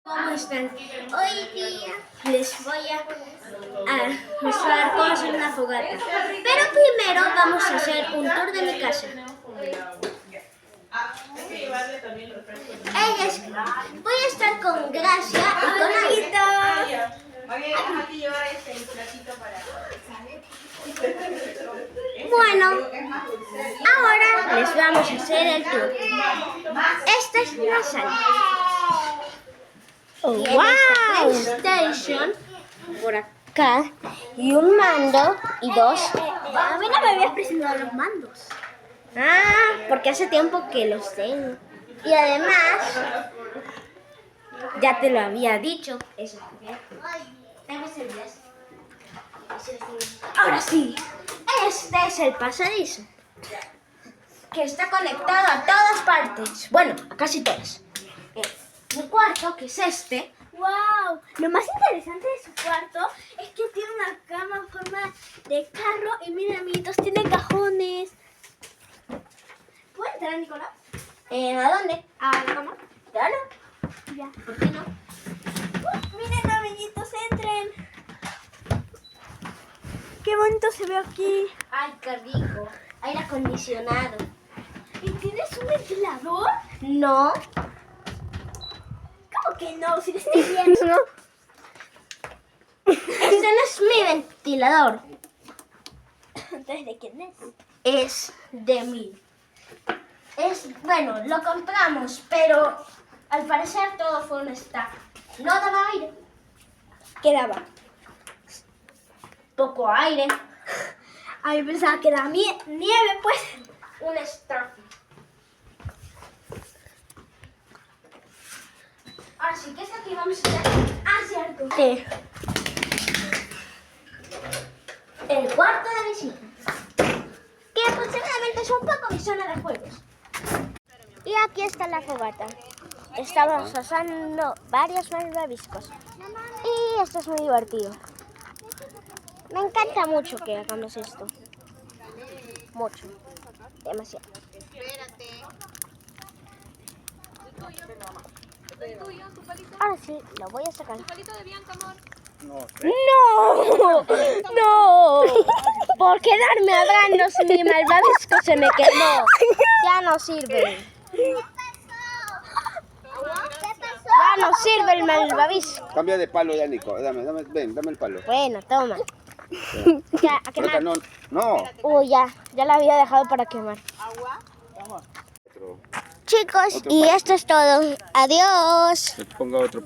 ¿Cómo están? Hoy día les voy a mostrar cómo hacer una fogata. Pero primero vamos a hacer un tour de mi casa. Voy a estar con Gracia y con Aguito. Bueno, ahora les vamos a hacer el tour. Esta es la sala. Oh, Tiene wow. esta PlayStation por acá y un mando y dos. A mí no me habías presentado los mandos. Ah, porque hace tiempo que los tengo. Y además, ya te lo había dicho. Eso. Ahora sí, este es el pasadizo, que está conectado a todas partes. Bueno, a casi todas. Mi cuarto, que es este. ¡Wow! Lo más interesante de su cuarto es que tiene una cama en forma de carro y miren, amiguitos, tiene cajones. ¿Puede entrar, Nicolás? ¿A dónde? ¿A la cama? Claro. Ya. ¿Por qué no? Miren, amiguitos, entren. Qué bonito se ve aquí. Ay, qué rico. Aire acondicionado. ¿Y tienes un ventilador? No. ¿Cómo que no? Si le estoy viendo. ¿No? Este no es mi ventilador. Entonces, ¿de quién es? Es de mí. Bueno, lo compramos, pero al parecer todo fue una estafa. No daba aire. ¿Qué daba? Poco aire. A mí pensaba que era nieve, pues. Una estafa. Así que es aquí vamos a hacer. Ah, cierto. Sí. El cuarto de mis hijas, que aproximadamente es un poco mi zona de juegos. Y aquí está la fogata. Estamos usando varios malvaviscos. Y esto es muy divertido. Me encanta mucho que hagamos esto. Mucho. Demasiado. Ahora sí, lo voy a sacar. ¡No! ¡No! Por quedarme hablando si mi malvavisco se me quemó. Ya no sirve. Ya no sirve el malvavisco. Cambia de palo ya, Nico. Ven, dame el palo. Bueno, toma. Ya, a Ahorita quemar. no. Uy, ya la había dejado para quemar. Chicos, Otro y palo. esto es todo. Adiós. Que ponga otro palo.